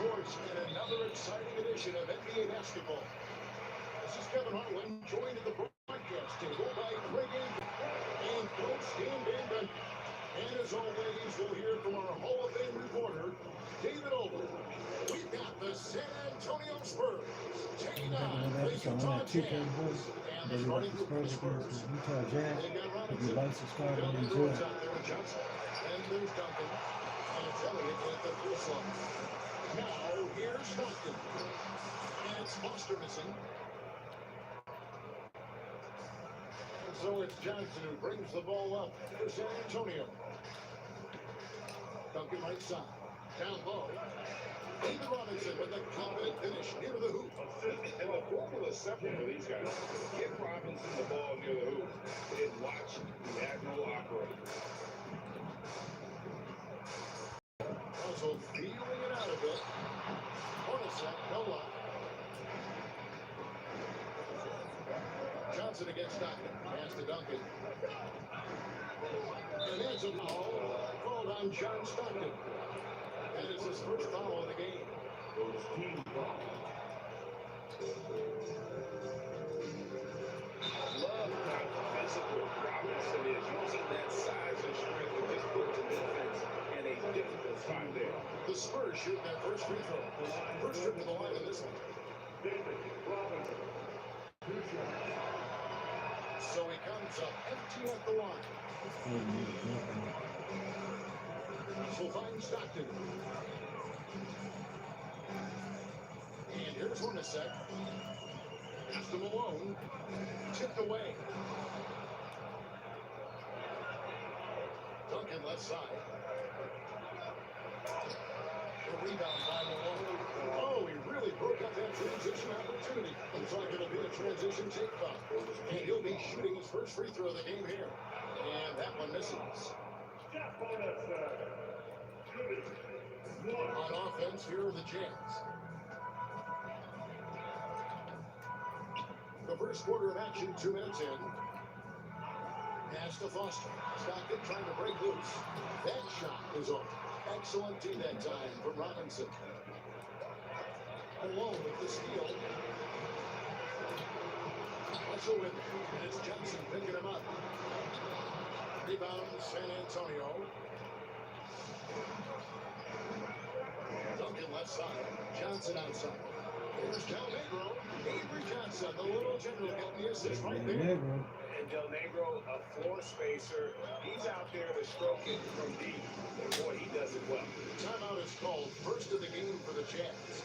sports and another exciting edition of NBA basketball. This is Kevin Harlan, joined at the broadcast table by Greg and Coach Dan Van. And as always, we'll hear from our Hall of Fame reporter, David Olber. We've got the San Antonio Spurs taking on the Utah Jazz. And the starting group for the Spurs. Utah Jazz. If you like, subscribe, and enjoy. And there's Duncan. And it's Elliott at the first line. Now, here's Stockton. And it's Foster missing. And so it's Johnson who brings the ball up for San Antonio. Duncan right side. Down low. David Robinson with a confident finish near the hoop. And the formula is simple for these guys. Get Robinson the ball near the hoop and watch the Admiral operate. Also feeling it out a bit. Hornacek, no luck. Johnson against Stockton. Pass to Duncan. And there's a foul called on John Stockton. And it's his first foul of the game. Those team love how physical Robinson is, using that size and strength to just put the defense in a difficult spot there. The Spurs shoot their first free throw. First trip to the line in this one. So he comes up empty at the line. So find Stockton. And here's Hornacek. Pass to Malone. Tipped away. Duncan left side. The rebound by Malone. Oh, he really broke up that transition opportunity. Looks like it'll be a transition take foul. And he'll be shooting his first free throw of the game here. And that one misses. On offense, here are the Jazz. The first quarter of action, 2 minutes in. Pass to Foster. Stockton trying to break loose. That shot is off. Excellent D that time from Robinson. Alone with the steal. Also with him. And it's Johnson picking him up. Rebound San Antonio. Duncan left side. Johnson outside. Here's Del Negro. Avery Johnson, the little general, getting the assist right there. And Del Negro, a floor spacer. He's out there to stroke it from deep. And boy, he does it well. Timeout is called. First of the game for the Jazz.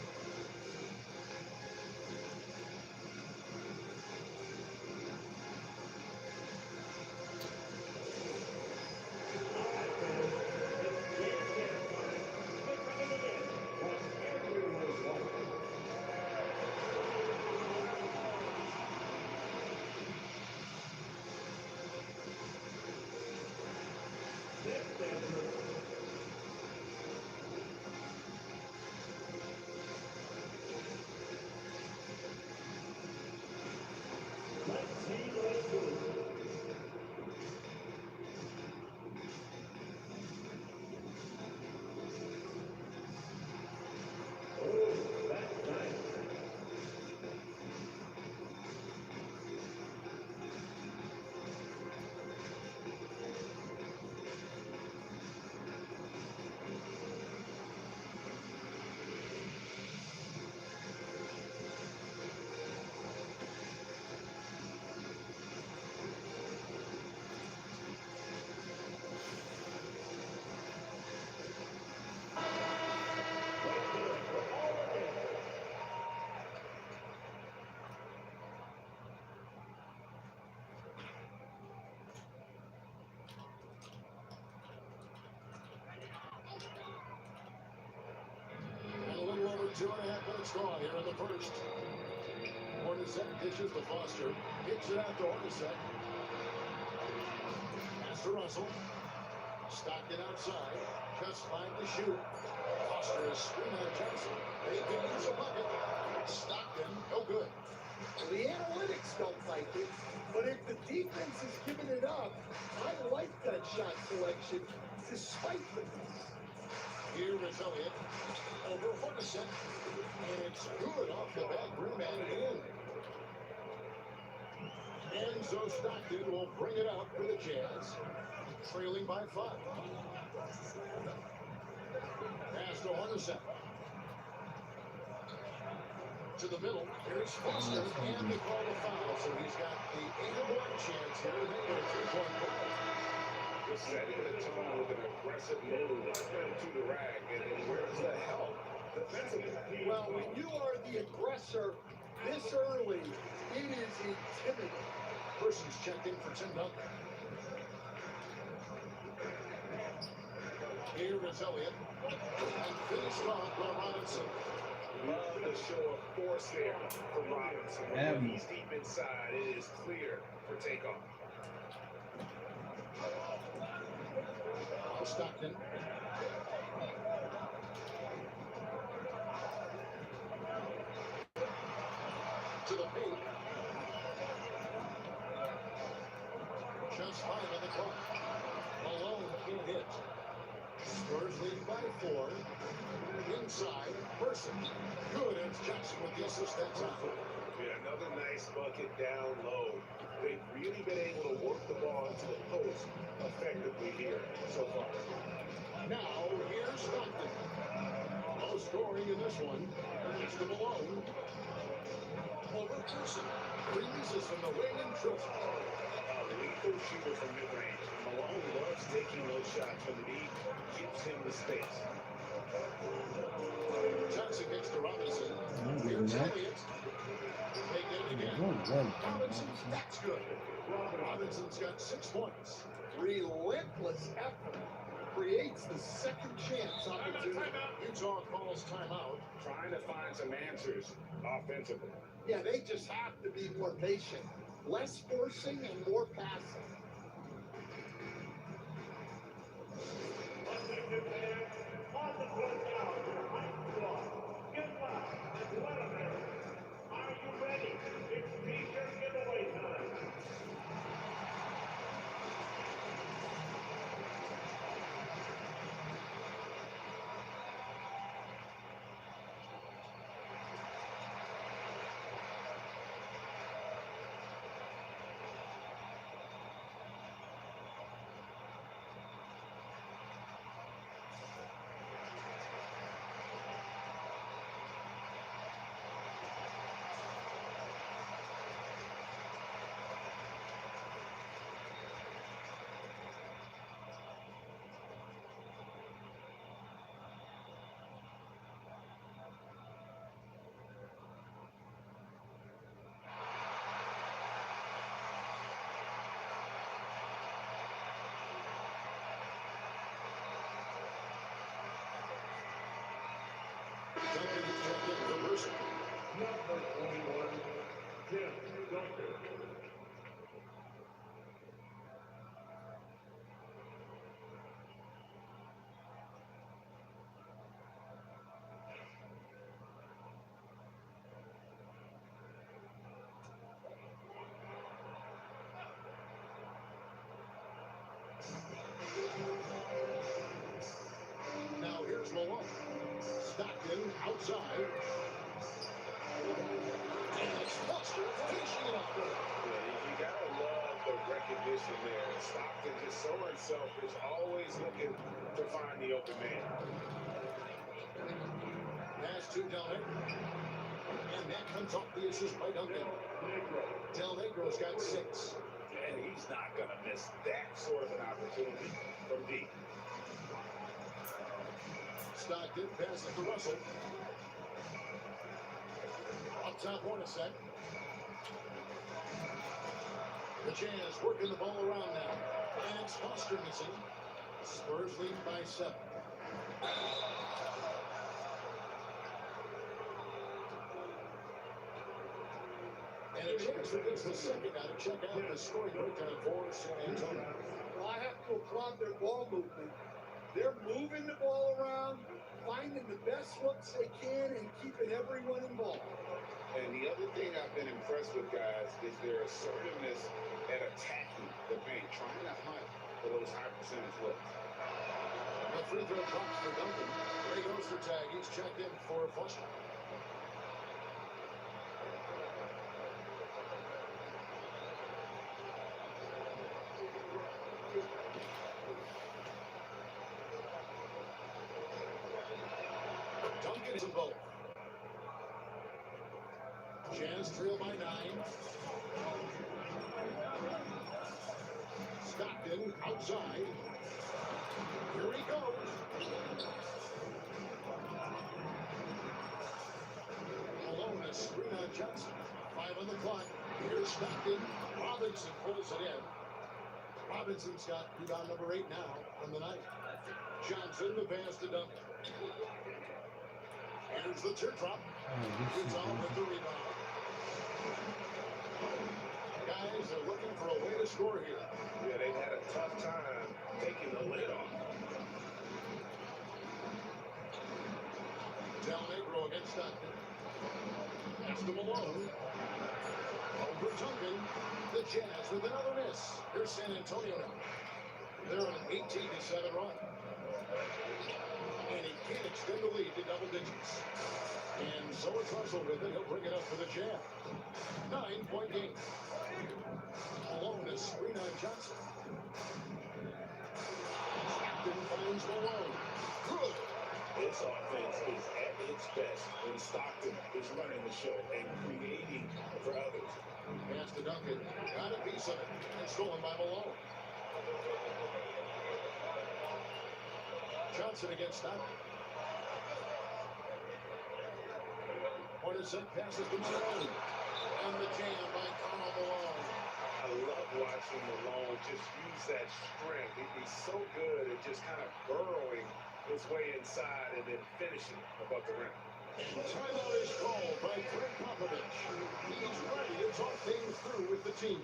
Over 2.5 minutes gone here in the first. Hornacek pitches to Foster. Kicks it out to Hornacek. Pass to Russell. Stockton outside. Just fine to shoot. Foster is screaming at Johnson. They can use a bucket. Stockton, no good. Well, the analytics don't like it, but if the defense is giving it up, I like that shot selection despite the miss. Here is Elliott. Over Hornacek. And it's good off the back rim and in. Enzo Stockton will bring it up for the Jazz. Trailing by 5. Pass to Hornacek. To the middle. Here's Foster. And they call the foul. So he's got the 8-1 chance here to make it a 3-point goal. Just setting the tone with an aggressive move to the rack. And where's the help defensively? Well, when you are the aggressor this early, it is intimidating. Persons checked in for Tim Duncan. Here is Elliott. And finished off by Robinson. Love the show of force there for Robinson. When he's deep inside, it is clear for takeoff. Stockton. To the paint. Just 5 on the clock. Malone can't hit. Spurs lead by 4. Inside, Person. Good, and Jackson with the assist that time. Yeah, another nice bucket down low. They've really been able to work the ball into the post effectively here so far. Now, here's Stockton. No scoring in this one. It's to Malone. Over Person. Releases from the wing and drills it. A lethal shooter from mid-range. Malone loves taking those shots from the deep. Gives him the space. Johnson gets to Robinson. Here's Elliott. They get it again. Robinson, that's good. Robinson's got 6 points. Relentless effort creates the second chance opportunity. Utah calls timeout. Trying to find some answers offensively. Yeah, they just have to be more patient. Less forcing and more passing. Duncan is checked in for Person. Number 21, Tim Duncan. Now here's Malone. Stockton outside. And it's Foster finishing it off. You gotta love the recognition there. Stockton just so unselfish, always looking to find the open man. Pass to Del Negro. And that comes off the assist by Duncan. Del Negro's got 6. And he's not gonna miss that sort of an opportunity from deep. Stockton passes to Russell. Up top, Hornacek. The Jazz working the ball around now. And it's Foster missing. Spurs lead by 7. And a chance for this the second now to check out the scoring breakdown for San Antonio. Well, I have to applaud their ball movement. They're moving the ball around, finding the best looks they can, and keeping everyone involved. And the other thing I've been impressed with, guys, is their assertiveness at attacking the paint, trying to hunt for those high percentage looks. The free throw drops for Duncan. Reagan Ostertag, he's checked in for Foster. Duncan is involved. Jazz trail by 9. Stockton outside. Here he goes. Alone is screen on Johnson. 5 on the clock. Here's Stockton. Robinson pulls it in. Robinson's got rebound number 8 now on the night. Johnson, the pass to Duncan. Here's the teardrop. It's on with the rebound. Guys are looking for a way to score here. Yeah, they've had a tough time taking the lid off. Del Negro against Stockton. Pass to Malone. Over Duncan. The Jazz with another miss. Here's San Antonio now. They're on an 18-7 run. And he can't extend the lead to double digits. And so it's Russell with it. He'll bring it up for the Jazz. 9-point game. Malone is screen on Johnson. Stockton finds Malone. Good. This offense is at its best when Stockton is running the show and creating for others. Pass to Duncan. Got a piece of it. And stolen by Malone. Johnson against Stockton. Hornacek passes to Malone. And the jam by Karl Malone. I love watching Malone just use that strength. He's so good at just kind of burrowing his way inside and then finishing above the rim. Timeout is called by Greg Popovich. He's ready to talk things through with the team.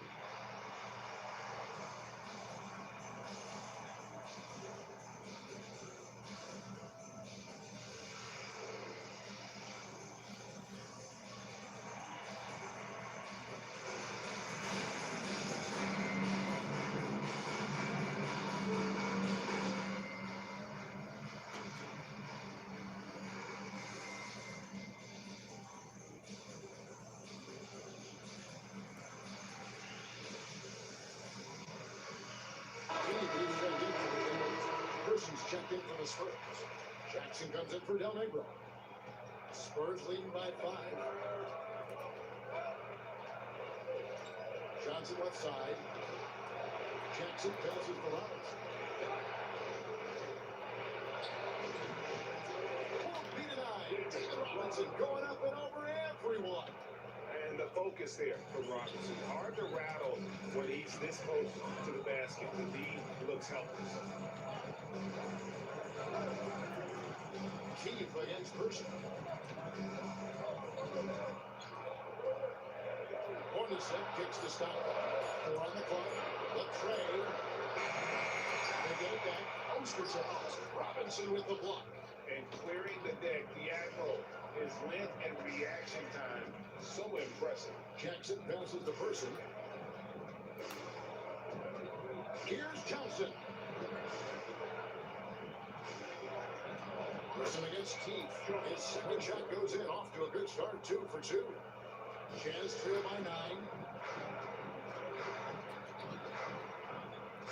Persons checked in for the Spurs. Jackson comes in for Del Negro. Spurs leading by 5. Johnson left side. Jackson passes to Robinson. Beat it nine. David Robinson going up and over everyone. And the focus there for Robinson. Hard to rattle when he's this close to the basket. The D looks helpless. Keith against Person. Hornacek kicks to stop. 4 on the clock. Latrey. They get it back. Ostertag. Robinson with the block. And clearing the deck, Diago, his length and reaction time, so impressive. Jackson passes the Person. Here's Johnson. Person against Keith. His second shot goes in. Off to a good start. 2 for 2. Jazz trail by 9.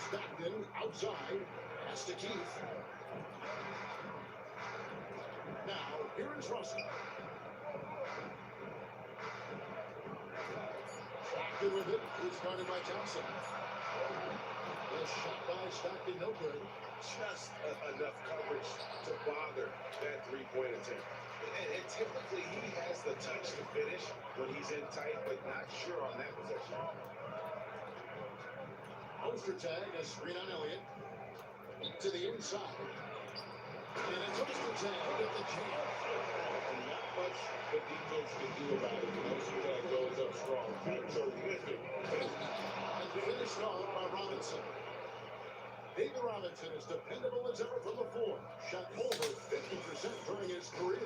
Stockton outside. Pass to Keith. Now, here is Russell. Stockton with it. He's guarded by Johnson. The shot by Stockton, no good. Just enough coverage to bother that three-point attempt. And typically he has the touch to finish when he's in tight, but not sure on that possession. Ostertag, a screen on Elliott. To the inside. And it's Ostertag at the jam. And not much the defense can do about it. Ostertag goes up strong. Terrific. And finished off by Robinson. David Robinson is dependable as ever from the floor. Shot over 50% during his career.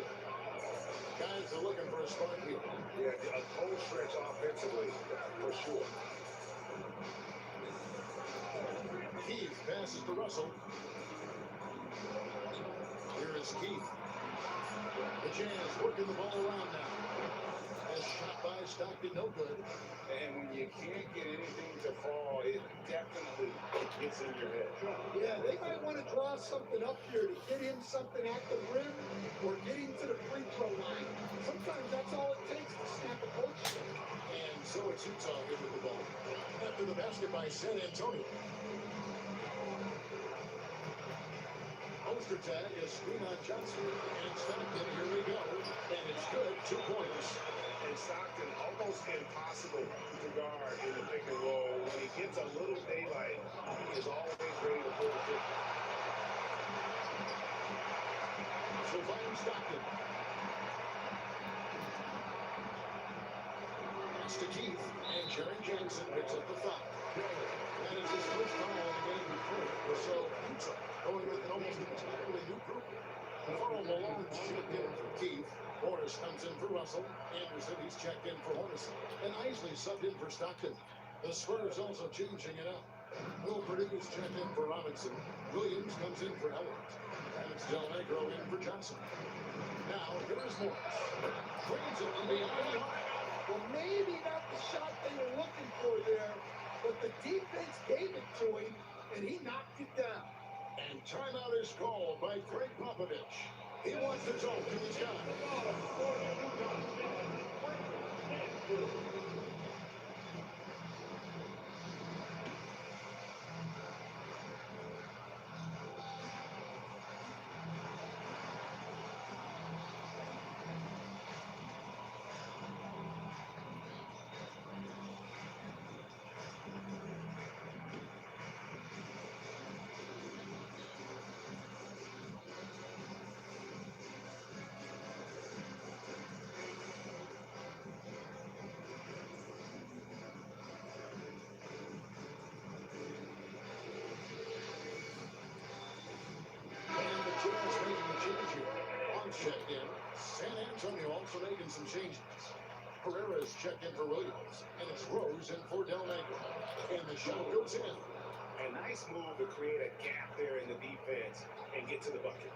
Guys are looking for a spark here. Yeah, a cold stretch offensively, for sure. Keith passes to Russell. Here is Keith. The Jazz working the ball around now. A shot by Stockton, no good. And when you can't get anything to fall, it definitely gets in your head. Yeah, they might want to draw something up here to get him something at the rim or get him to the free throw line. Sometimes that's all it takes to snap a coach. And so it's Utah here with the ball. After the basket by San Antonio. Poster tag, a screen on Johnson. And Stockton, here we go. And it's good, 2 points. And Stockton almost impossible to guard in the pick and roll. When he gets a little daylight, he is always ready to pull the trigger. So find Stockton. Pass to Keith, and Jerry Johnson picks up the foul. That is his first foul in the game before. So Utah going with an almost entirely new group. Carl Malone checked in for Keith. Morris comes in for Russell. Anderson, he's checked in for Hornison. And Isley subbed in for Stockton. The Spurs also changing it up. Will Purdue's checked in for Robinson. Williams comes in for Elliott. And it's Del Negro in for Johnson. Now, here is Morris. Brings it from behind the arc. Well, maybe not the shot they were looking for there, but the defense gave it to him, and he knocked it down. And timeout is called by Greg Popovich. He wants to talk to his guy. Checked in. San Antonio also making some changes. Pereira's checked in for Williams, and it's Rose in for Del Negro. And the shot goes in. A nice move to create a gap there in the defense and get to the bucket.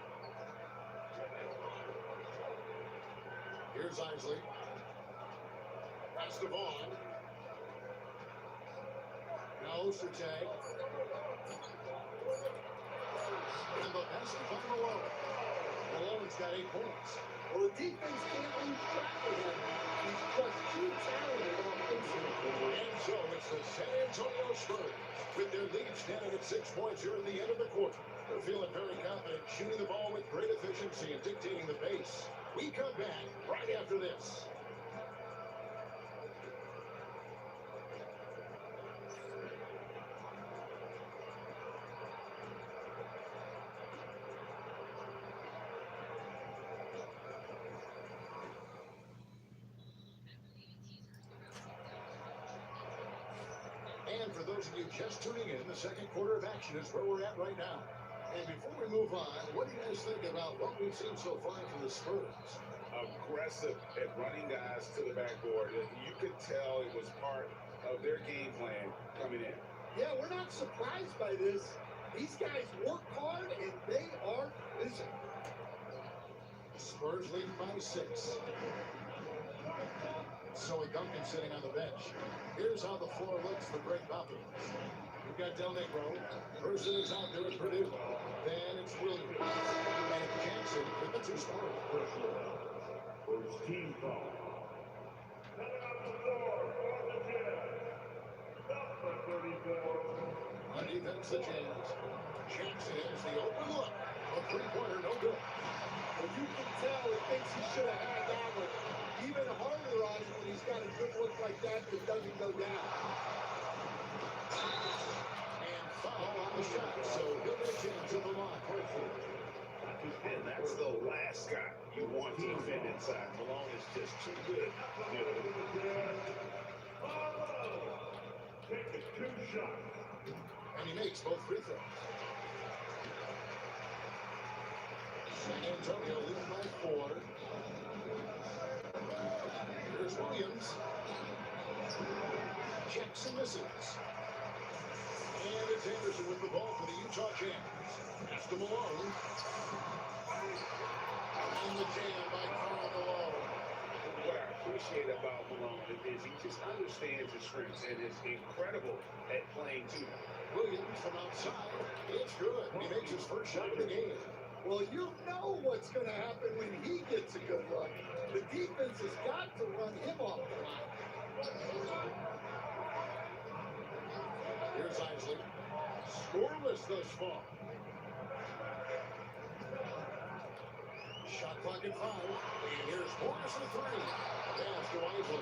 Here's Isley. Pass to Vaughn. Now Ostertag. And the pass to Malone. Malone's got 8 points. Well, the defense can't lose track of him. He's just too talented offensively. And so it's the San Antonio Spurs with their lead standing at 6 points here at the end of the quarter. They're feeling very confident, shooting the ball with great efficiency and dictating the pace. We come back right after this. And for those of you just tuning in, the second quarter of action is where we're at right now. And before we move on, what do you guys think about what we've seen so far from the Spurs? Aggressive at running guys to the backboard. You could tell it was part of their game plan coming in. Yeah, we're not surprised by this. These guys work hard, and they are busy. Spurs leading by 6. Zoe Duncan sitting on the bench. Here's how the floor looks for Greg Popovich. We've got Del Negro. Person is out there at Purdue. Then it's Williams. And Jackson with the 2 scoring. First team foul. On defense, the Jazz. Jackson has the open look. A 3-pointer, no good. Well, you can tell he thinks he should have had that one even harder on him when he's got a good look like that doesn't go down. And foul on the shot, so he'll get a chance to the line. And that's the last guy you want to defend inside. Malone is just too good. Take the 2 shots. And he makes both free throws. San Antonio leading by 4. Here's Williams. Jackson misses. And it's Anderson with the ball for the Utah Jazz. Pass to Malone. And the jam by Karl Malone. What I appreciate about Malone is he just understands his strengths and is incredible at playing too. Williams from outside. It's good. He makes his first shot of the game. Well, you know what's going to happen when he gets a good look. The defense has got to run him off the line. Here's Isley. Scoreless thus far. Shot clock at 5. And here's Morris with 3. Pass to Isley.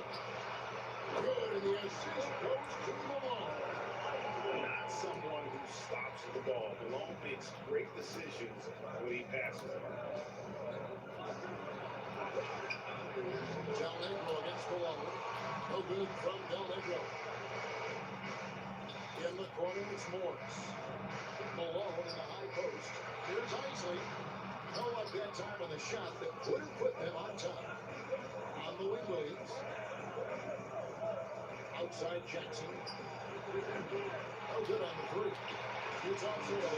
Good, and the assist goes to Malone. Not someone who stops the ball. Malone makes great decisions when he passes it. Del Negro against Malone. No good from Del Negro. In the corner, it's Morris. Malone in the high post. Here's Isley. No luck that time on the shot that would have put them on top. On the wing, Williams. Outside Jackson. No good on the 3. It's off zero.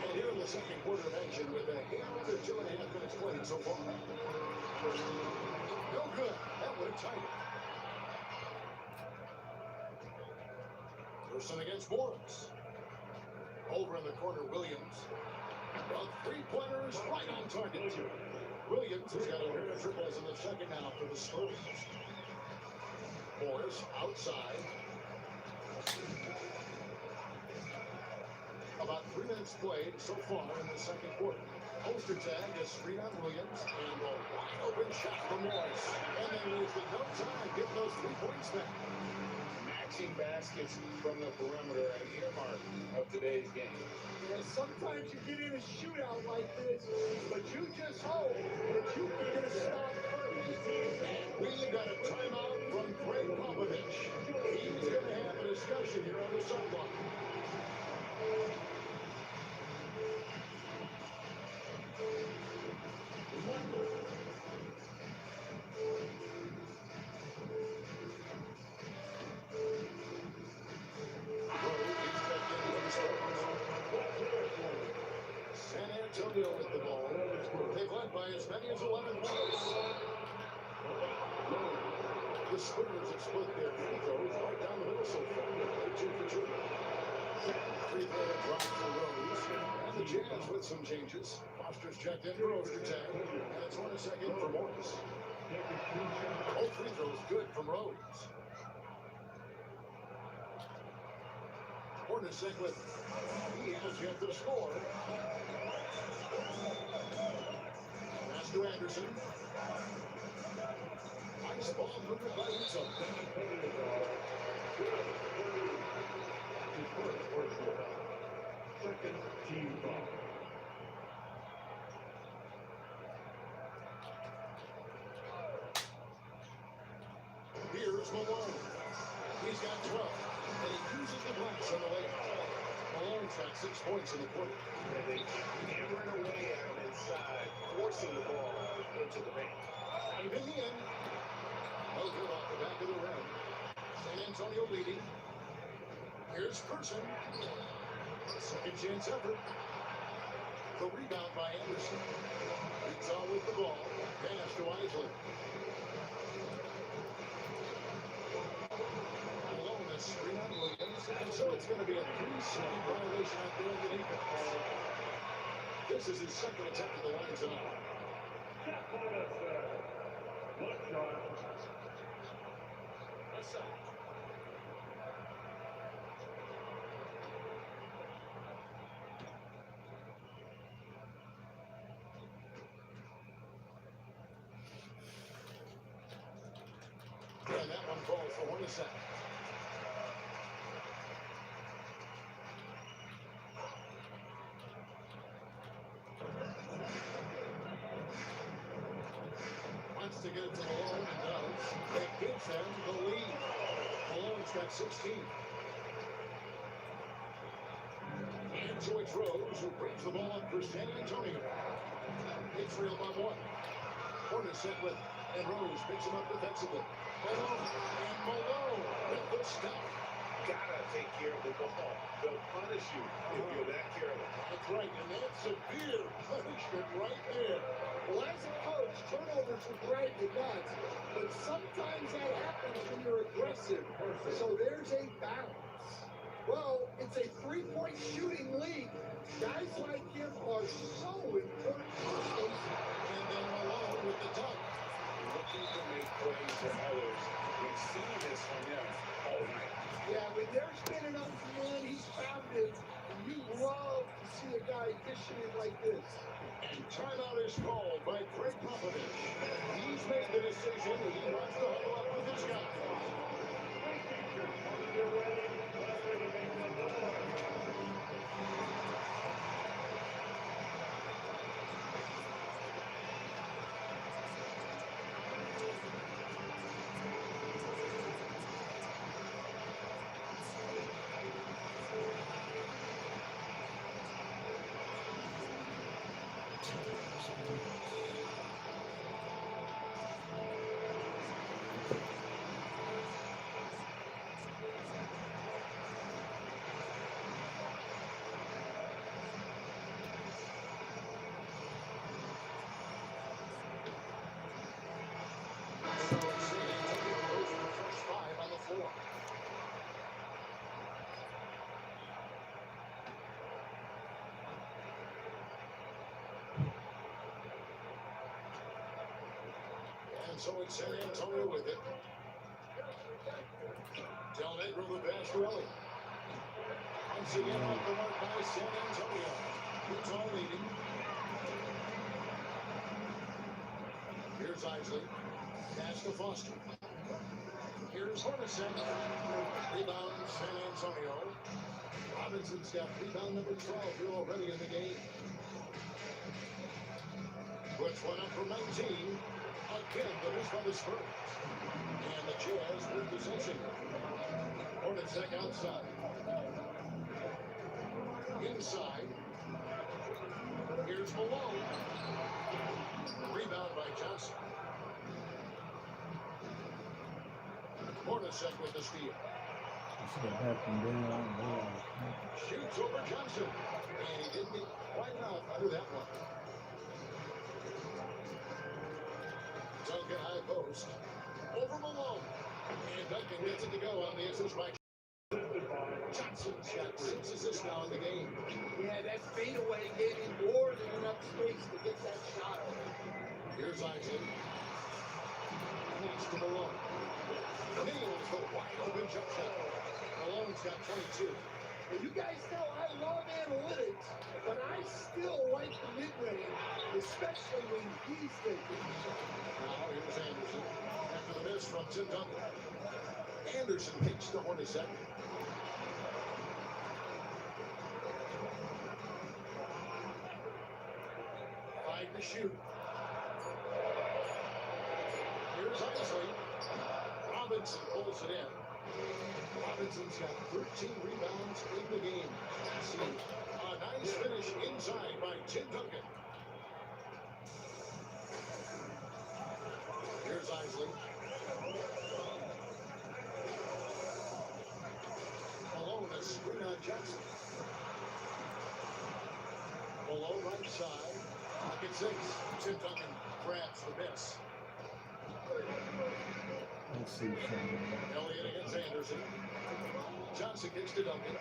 And here in the second quarter of action with a hand under 2.5 minutes played so far. No good. That would have tied it. Person against Morris. Over in the corner, Williams. Well, 3-pointers right on target. Williams has got a pair of triples in the second half for the Spurs. Morris outside. About 3 minutes played so far in the second quarter. Poster tag is screen on Williams and a wide open shot from Morris. And then wasted no time getting those 3 points back. Matching baskets from the perimeter at earmark of today's game. Yeah, sometimes you get in a shootout like this, but you just hope that you can get a stop first. We got a timeout from Greg Popovich. He's going to have a discussion here on the sideline. San Antonio with the ball. They've led by as many as 11 points. The Spurs have split their free throws right down the middle so far. They're 2 for 2. Free throw drop for Rose. And the Jazz with some changes. Foster's checked in for Ostertag. And it's 1 second for Morris. Both free throws good from Rose. Hornacek with he has yet to score. Pass to Anderson. Nice ball movement by Rizzo. Second team foul. Here's Malone. He's got 12, and he uses the glass on the way. Malone's got 6 points in the quarter. And they keep hammering away at him inside, forcing the ball into the paint. And in the end, no good off the back of the rim. San Antonio leading. Here's Person. Second chance effort. The rebound by Anderson. He's on with the ball. Pass to Isley. Malone has screen on Williams. And so it's going to be a 3-second violation out there in the defense. This is his second attempt at the line tonight. And that one falls for Hornacek. Wants to get it to Malone and does. That gives them the lead. Malone's got 16. And George Rose, who brings the ball up for San Antonio. It's real by 1. Hornacek with, and Rose picks him up defensively. And Malone with the stop. Gotta take care of the ball. They'll punish you if you're that careless. That's right, and that's severe punishment right there. Well, as a coach, turnovers will drive you nuts, but sometimes that happens when you're aggressive. So there's a balance. Well, it's a three-point shooting league. Guys like him are so important to the station. And then Malone with the dunk. Looking to make plays for others. We've seen this from him all night. Yeah, when there's been an open man, he's found it. And you love to see a guy dishing it like this. And timeout is called by Craig Popovich. He's made the decision. He wants to huddle up with his guy. So San Antonio goes for the first five on the floor. And so it's San Antonio with it. Del Negro the pass to Ellie. Once again off the mark by San Antonio. Utah leading. Here's Isley. Pass to Foster. Here's Hornacek. Rebound San Antonio. Robinson's got rebound number 12 here already in the game. Puts one up from 19. Again, the miss by the Spurs. And the Jazz with possession. Hornacek outside. Inside. Here's Malone. Rebound by Johnson. Hornacek with the steal. I should have backed him down. Shoots over Johnson. And he didn't get quite enough under that one. Duncan high post. Over Malone. And Duncan gets it to go on the assist by Johnson's got 6 assists now in the game. Yeah, that fadeaway gave him more than enough space to get that shot off. Here's Isaac. Pass to Malone. Nails the wide open jump shot. Malone's got 22. And you guys know I love analytics, but I still like the mid-range, especially when he's thinking. Now here's Anderson. After the miss from Tim Duncan. Anderson kicks to Hornacek. Five to shoot. Here's Isley. Robinson pulls it in. Robinson's got 13 rebounds in the game. See, a nice finish inside by Tim Duncan. Here's Isley. Malone a screen on Jackson. Malone right side. Pocket 6. Tim Duncan grabs the miss. Let's see something. Elliott against Anderson. Johnson kicks to Duncan.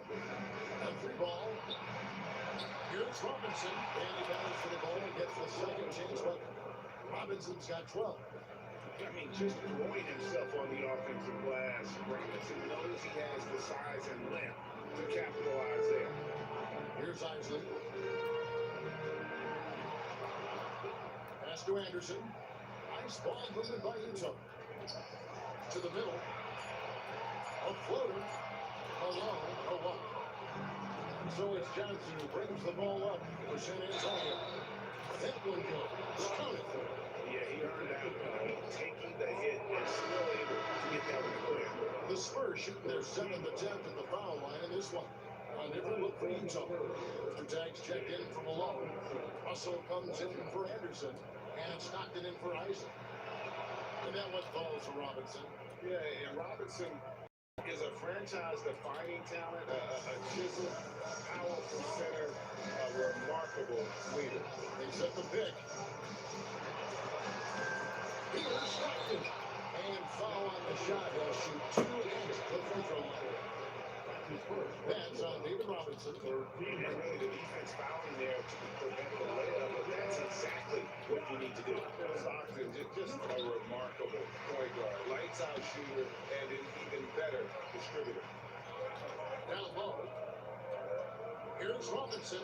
A free ball. Here's Robinson. And he battles for the ball and gets the second chance bucket. Robinson's got 12. I mean, just throwing himself on the offensive glass. Robinson knows he has the size and length to capitalize there. Here's Isley. Pass to Anderson. Nice ball movement by Utah. To the middle. A floater. Malone, a one. So it's Johnson who brings the ball up for San Antonio. That one goes. Counted. Yeah, he earned that taking the hit and still able to get that one clear. The Spurs shooting their 7th attempt at the foul line in this one. A different look for Utah. Mr. Tags checked in for Malone. Russell comes in for Anderson. And Stockton in for Isaac. And that one falls for Robinson. Yeah, and Robinson is a franchise-defining talent, a chiseled, powerful center, Set the pick. Here's Stockton. And foul on the shot. He'll shoot 2 at the free throw line. That's on David Robinson. And really the defense fouling there to prevent the layup, but that's exactly what you need to do. Stockton, just a remarkable point guard. Lights out shooter and an even better distributor. Down low. Here's Robinson.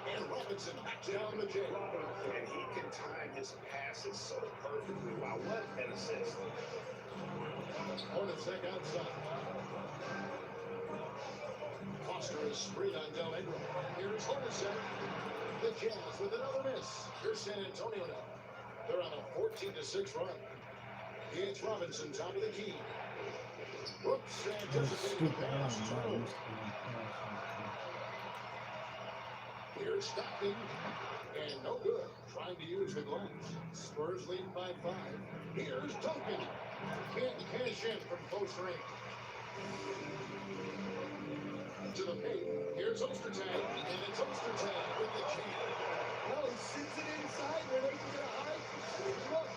And Robinson backs down the J. And he can time his passes so perfectly. Wow, what an assist. Hornets back outside. Foster is sprayed on Del Negro. Here's Hornacek. The Jazz with another miss. Here's San Antonio now. They're on a 14-6 run. It's Robinson, top of the key. Brooks anticipating the pass. Here's Stockton. And no good. Trying to use the glass. Spurs lead by 5. Here's Duncan. Can't cash in from close range. To the paint. Here's Ostertag. And it's Ostertag with the jam. Well, he sits it inside. They're able to get a high. Look,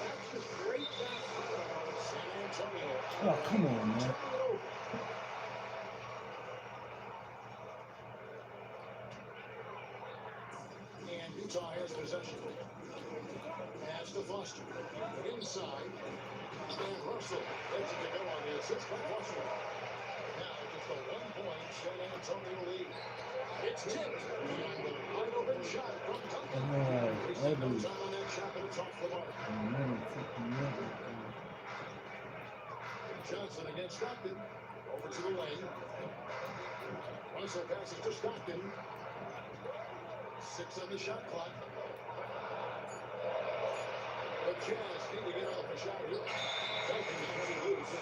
that's just great basketball. San Antonio. Oh, come on, man. And Utah has possession. Pass to Foster. Inside. And Russell gets it to go on the assist by Foster. Now just a 1-point San Antonio lead. It's tipped. And the wide open shot from Duncan. Wasted no time on that shot, but it's off the mark. Johnson against Stockton. Over to the lane. Russell passes to Stockton. 6 on the shot clock. The Jazz need to get off a shot here. Duncan is loose.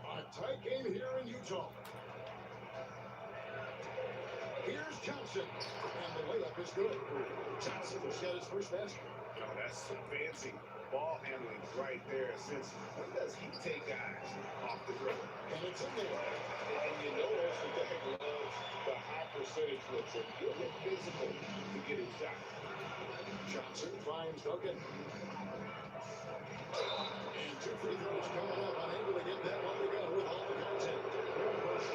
A tight game here in Utah. Here's Johnson. And the layup is good. Johnson will set his first basket. Oh, that's some fancy ball handling right there. Since when does he take guys off the dribble? And it's in there. And you know Ostertag loves the high percentage looks, and he'll get physical to get his shot. Johnson finds Duncan. And 2 free throws coming up. Unable to get that one to go with all the content.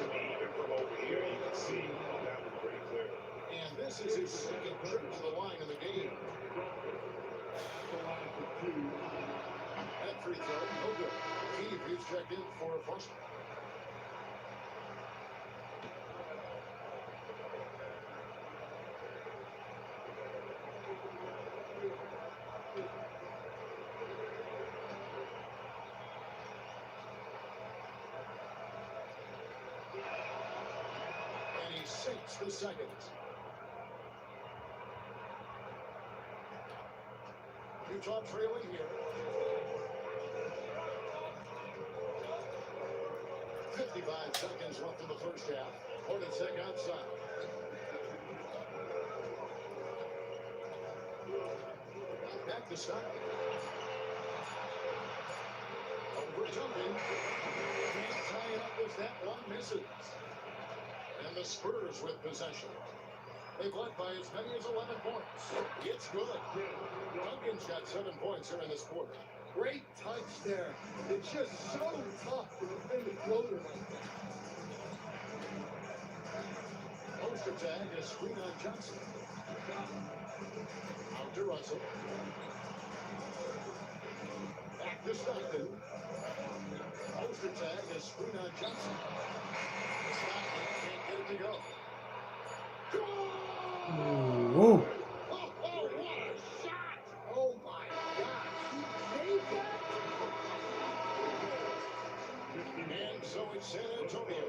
Even from over here, you can see that was pretty clear. And this is his second trip to the line in the game. That free throw, no good. Keith is checked in for Foster. And he sinks the second. Utah trailing here. 55 seconds left in the first half. Hornacek outside. Back to Stockton. Over Duncan. Can't tie it up as that one misses. And the Spurs with possession. They've led by as many as 11 points. It's good. Duncan's got 7 points here in this quarter. Great touch there. It's just so tough to defend a floater like that. Ostertag is screen on Johnson. Out to Russell. Back to Stockton. Ostertag is screen on Johnson. Stockton can't get it to go. Whoa. Oh, what a shot! Oh my gosh. He made that? And so it's San Antonio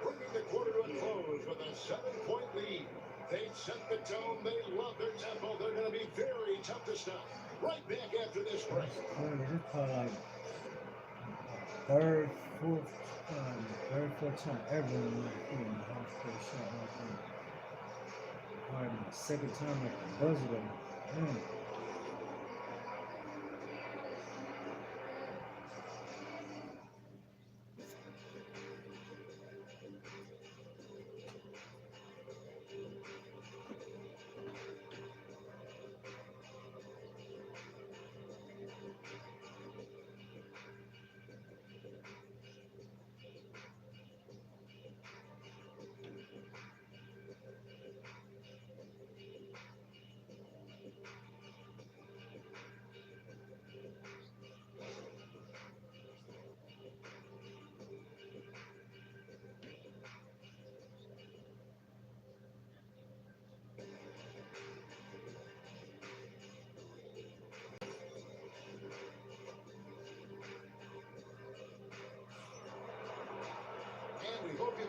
bringing the quarter to a close with a 7-point lead. They set the tone. They love their tempo. They're going to be very tough to stop. Right back after this break. This is probably like third, fourth time ever in my career in the house for a shot like that. Probably my second time at the buzzer though.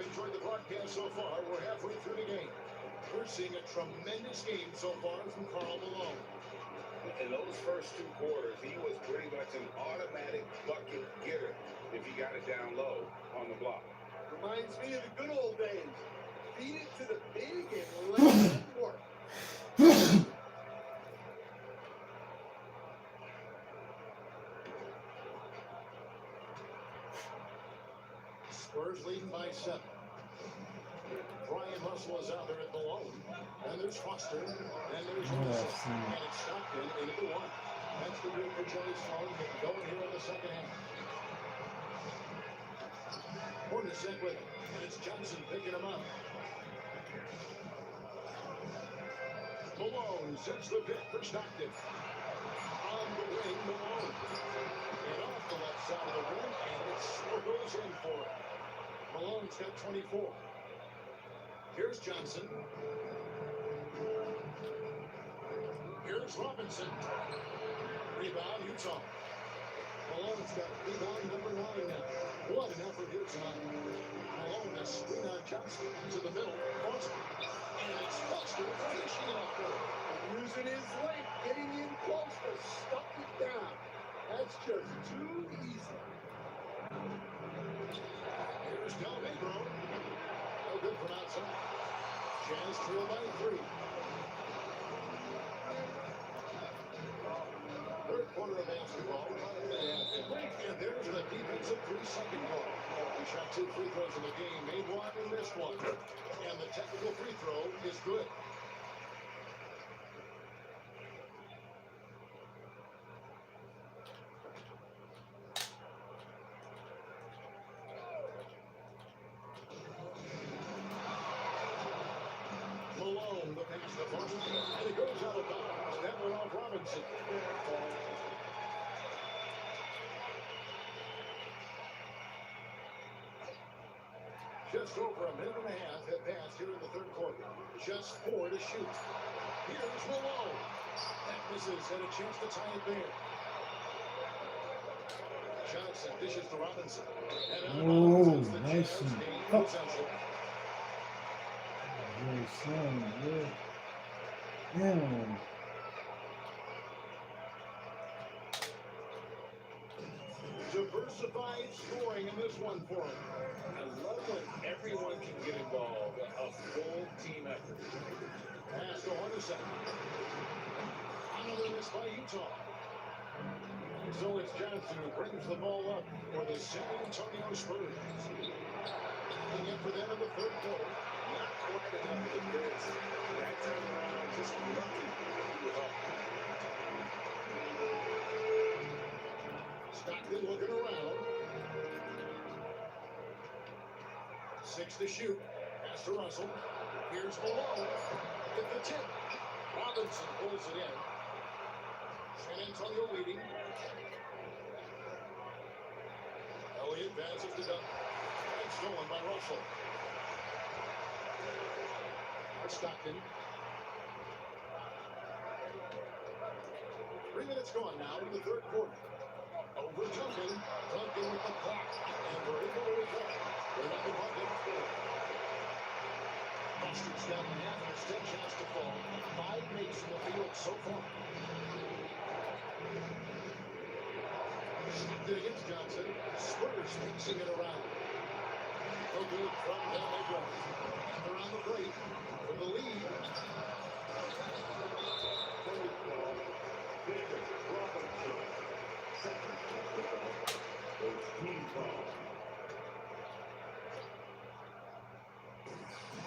enjoyed the broadcast so far. We're halfway through the game. We're seeing a tremendous game so far from Karl Malone. In those first 2 quarters, he was pretty much an automatic bucket getter if he got it down low on the block. Reminds me of the good old days. Feed it to the big and let it work. Spurs leading by 7. Brian Russell is out there at Malone. And there's Foster. And there's Wilson. And it's Stockton into the 1. That's the move for Joey Sloan. Getting going here in the second half. Hornacek with it. And it's Johnson picking him up. Malone sends the pick for Stockton. On the wing, Malone. And off the left side of the rim. And it swirls in for it. Malone's got 24. Here's Johnson. Here's Robinson. Rebound, Utah. Malone's got rebound number 9 now. What an effort here tonight. Malone has screen on Johnson to the middle. Foster. And it's Foster finishing it off there. Using his length, getting in close to stuff it down. That's just too easy. Here's Del Negro. No good from outside. Jazz trail by 3. Third quarter of basketball. And there's the defensive 3-second call. He shot 2 free throws in the game, made 1 and missed 1. And the technical free throw is good. Malone, the pass to Foster, and it goes out of bounds. That went off Robinson. Just over a minute and a half have passed here in the third quarter. Just 4 to shoot. Here's Malone. That misses, and a chance to tie it there. Johnson dishes to Robinson. And out of bounds as the nice Jazz one. gain Oh. possession. Very slow, good. Damn. Diversified scoring in this one for him. I love when everyone can get involved, a full team effort. Pass to Hornacek. Another miss by Utah. So it's Johnson who brings the ball up for the San Antonio Spurs. Looking in for them in the third quarter. Not quite enough of the goods. That time around, just nothing to do up. Stockton looking around. 6 to shoot. Pass to Russell. Here's Malone. At the tip. Robinson pulls it in. San Antonio leading. Elliott advances to Dunn. And stolen by Russell. Stockton. 3 minutes gone now in the third quarter. Over Duncan. Duncan with the clock. And we're able to recover. They're not going to Foster's down in half and 10 shots to fall. 5 makes in the field so far. Stopped it against Johnson. Spurs mixing it around. No good from Del Negro. They're on the break for the lead.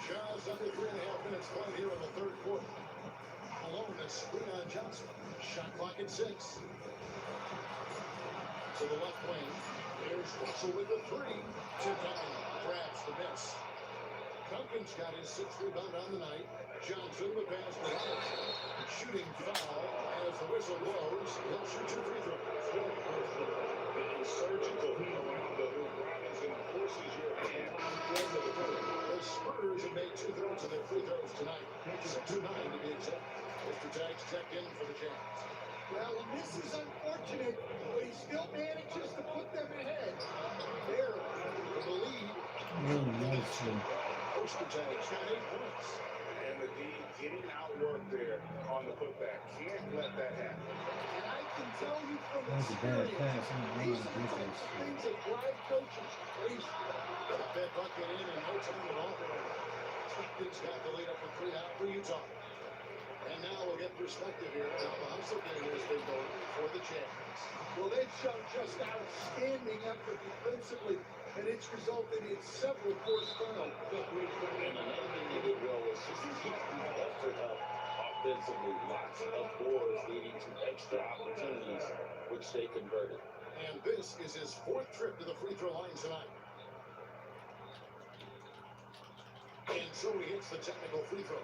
Jazz under 3.5 minutes played here in the third quarter. Malone has screen on Johnson. Shot clock at 6. To the left wing. There's Russell with the 3. To Duncan. Grabs the miss. Duncan's got his 6th rebound on the night. Johnson the pass to Robinson. Shooting foul as the whistle blows. He'll shoot 2 free throws. Being surgical around the hoop. Robinson forces your hand. The Spurs have made 2/3 of their free throws tonight. 6-9 to be exact. Mr. Tags checked in for the Jazz. Well, this is unfortunate, but he still manages to put them ahead. There. For the lead. Really nice one. Ostertag's got 8 points. And the D getting outworked there on the putback. Can't let that happen. And I can tell you from That was a bad experience, pass. I don't these know are the the types defense. of things that drive coaches crazy. Got that bucket in no time at all. Stockton's got the lead up for 3 out for Utah. And now we'll get perspective here on how the hustle game has been going for the champions. Well, they've shown just outstanding effort defensively, and it's resulted in several forced turnovers. And another thing they did well was just keep the effort up offensively. Lots of boards leading to extra opportunities, which they converted. And this is his 4th trip to the free throw line tonight. And so he hits the technical free throw.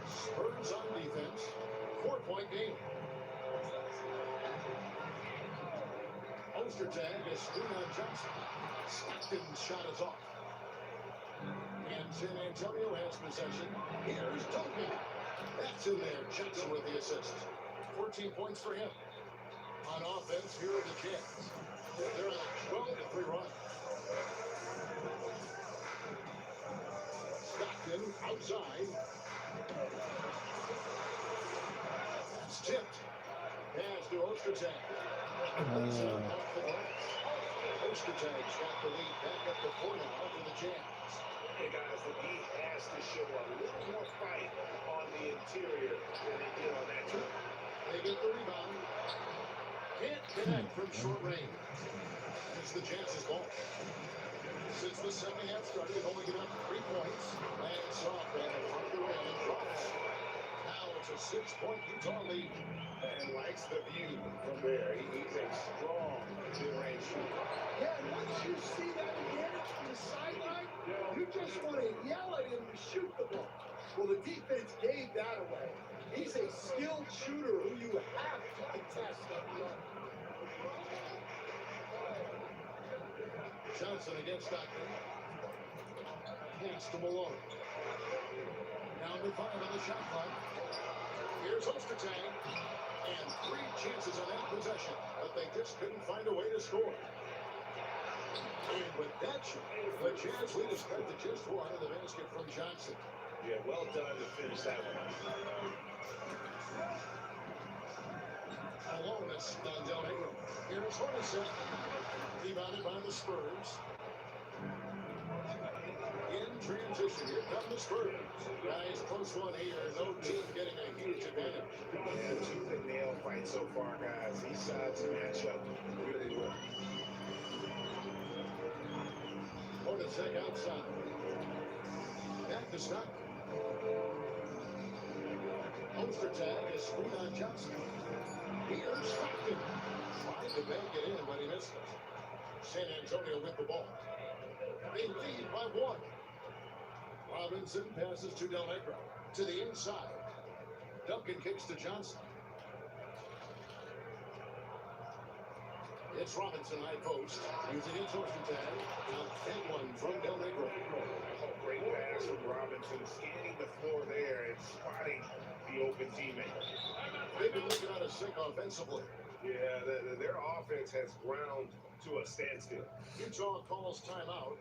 Spurs on defense. 4-point game. Ostertag is screen on Johnson. Stockton's shot is off. And San Antonio has possession. Here's Duncan. That's in there. Johnson with the assist. 14 points for him. On offense, here are the Jazz. They're on a 12-3 run. Stockton outside. It's tipped. Pass to Ostertag. Ostertag's got the lead back up to 4 now for the Jazz. Hey guys, the D has to show a little more fight on the interior than they did on that trip. They get the rebound. Can't connect from short range. It's the Jazz's ball. Since the second half started, they've only given up 3 points. Lands off on the front of the rim and drops. Now it's a 6-point Utah lead. And likes the view from there. He's a strong mid-range shooter. Yeah, and once you see that advantage from the sideline, you just want to yell at him to shoot the ball. Well, the defense gave that away. He's a skilled shooter who you have to contest up front. Johnson against Stockton. Pass to Malone. Down to 5 on the shot clock. Here's Ostertag. And 3 chances on that possession, but they just couldn't find a way to score. And with that shot, the Jazz lead is cut to just 1 in the basket from Johnson. Yeah, well done to finish that one. Alone, it's on Del Negro. Here's Hornacek. Rebounded by the Spurs. In transition, here come the Spurs. Nice close one here. No team getting a huge advantage. Yeah, tooth and nail fight so far, guys. These sides match up really well. Hornacek outside. Back to Stockton. Ostertag is screen on Johnson. Here's Stockton. Tried to make it in, but he missed it. San Antonio with the ball. They lead by 1. Robinson passes to Del Negro. To the inside. Duncan kicks to Johnson. It's Robinson high post. Using his Ostertag. Now big one from Del Negro. Oh, great pass from Robinson, scanning the floor there and spotting the open teammate. They've been looking out of sync offensively. Yeah, their offense has ground to a standstill. Utah calls timeout.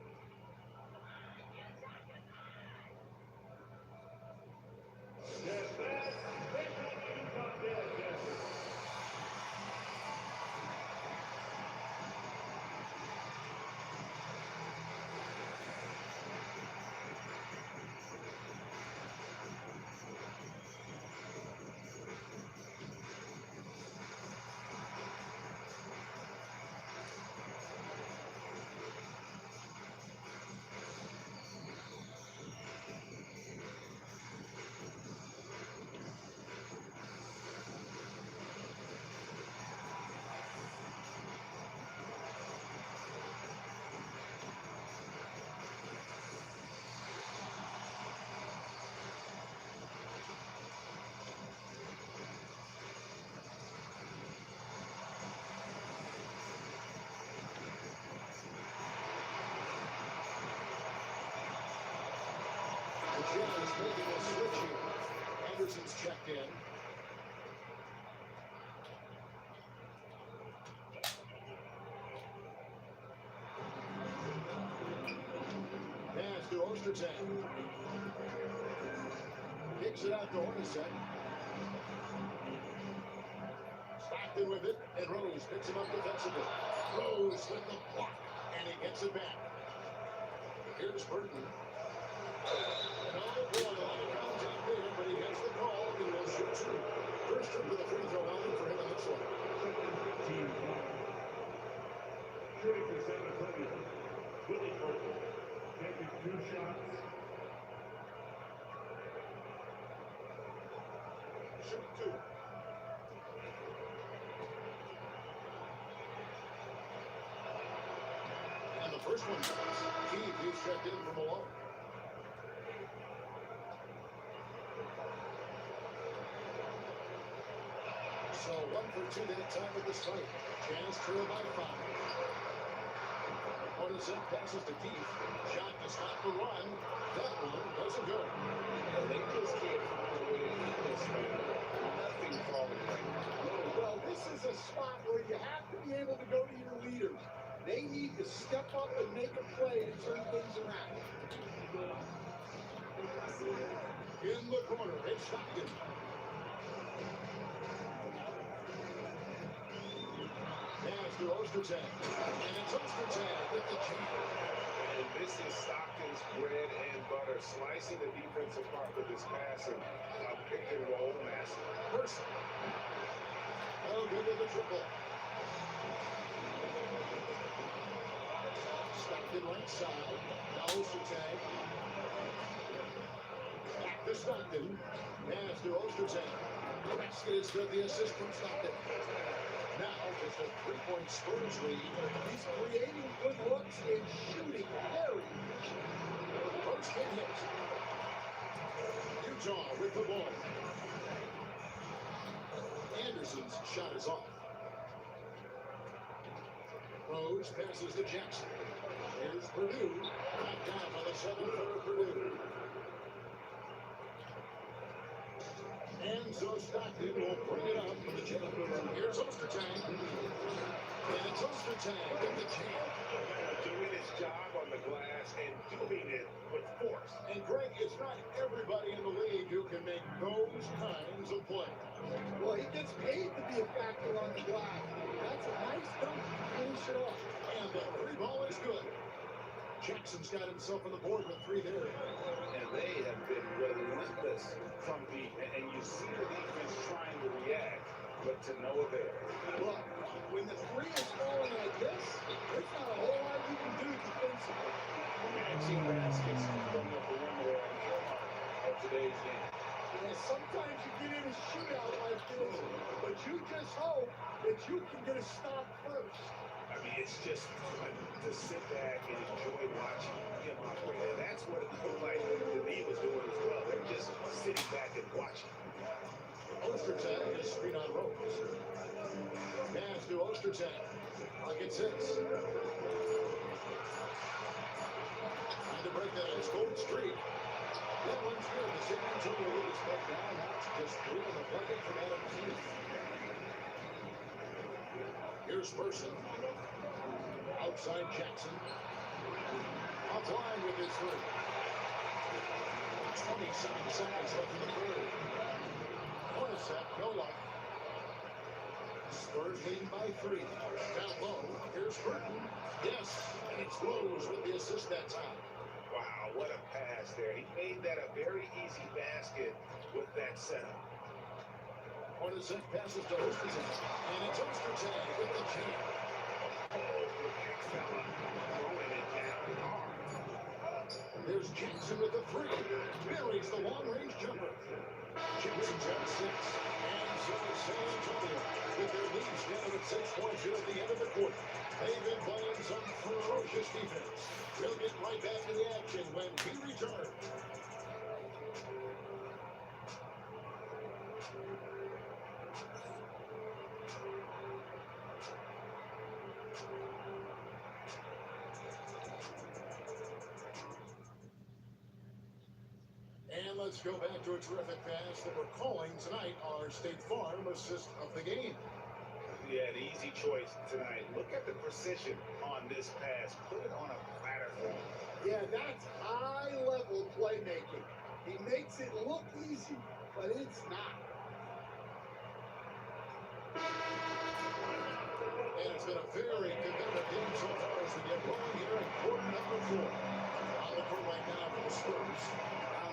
The Jazz making a switch here. Anderson's checked in. Ostertag. Kicks it out to Hornacek. Stockton with it, and Rose picks him up defensively. Rose with the block, and he gets it back. Here's Burton. And all the boy on the contact there, but he gets the call, and will shoot two. First trip to the free throw line for him in this one. Team Shooting for San Antonio, Willie Burton, taking 2 shots. Shoot two. And the first one goes. Keith, he's checked in from Malone. So 1 for 2 that time of this fight. Jazz trail by 5. Hornacek passes to Keith. Shot to stop the run. That one doesn't go. And they just can't find a way to hit this man. Nothing falling right now. Well, this is a spot where you have to be able to go to your leaders. They need to step up and make a play to turn things around. In the corner, it's Stockton. Pass to Ostertag. And it's Ostertag with the jam. And this is Stockton's bread and butter, slicing the defense apart with his passing. A pick and roll master. Person. Oh, good with the triple. Stockton right side. Now Ostertag. Back to Stockton. Pass to Ostertag. Prescott is good. The assist from Stockton. Now just a 3-point Spurs lead. He's creating good looks and shooting very efficient. First hit hit. Utah with the ball. Anderson's shot is off. Rose passes to Jackson. Here's Purdue. Knocked down by the 7 for Purdue. And so Stockton will bring it up for the jump. Here's Ostertag. And it's Ostertag with the jam. Doing his job on the glass and doing it with force. And Greg, it's not everybody in the league who can make those kinds of plays. Well, he gets paid to be a factor on the glass. That's a nice dunk to finish it off. And the 3 ball is good. Jackson's got himself on the board with 3 there. And they have been relentless from deep. And you see the defense trying to react, but to no avail. Look, when the 3 is falling like this, there's not a whole lot you can do defensively. Matching baskets from the perimeter of today's game. And sometimes you get in a shootout like this, but you just hope that you can get a stop first. I mean, it's just fun to sit back and enjoy watching him operate. And that's what it looked like the knee was doing as well. They're just sitting back and watching. Ostertag is screen on Rose. Pass to Ostertag. Clock at 6. Trying to break that ice cold streak. That one's good. The San Antonio lead is cut down. Now it's just 3 on the bucket from Adam Keith. Here's Person. Outside Jackson. Offline with his 3. 27 seconds left in the third. Hornacek, no luck. Spurs leading by 3. Down low. Here's Burton. Yes, and it's Rose with the assist that time. Wow, what a pass there. He made that a very easy basket with that setup. Hornacek passes to Ostertag, and it's Ostertag with the jam. Oh, the big fella throwing it down hard. There's Jackson with the 3. Buries the long-range jumper. Jackson's at 6. And so is San Antonio with their lead down at 6 points here at the end of the quarter. They've been playing some ferocious defense. We'll get right back to the action when we return. And let's go back to a terrific pass that we're calling tonight our State Farm assist of the game. Yeah, the easy choice tonight. Look at the precision on this pass. Put it on a platter for him. Yeah, that's high level playmaking. He makes it look easy, but it's not. And it's been a very competitive game so far as we get going here in quarter number 4. On the court right now for the Spurs.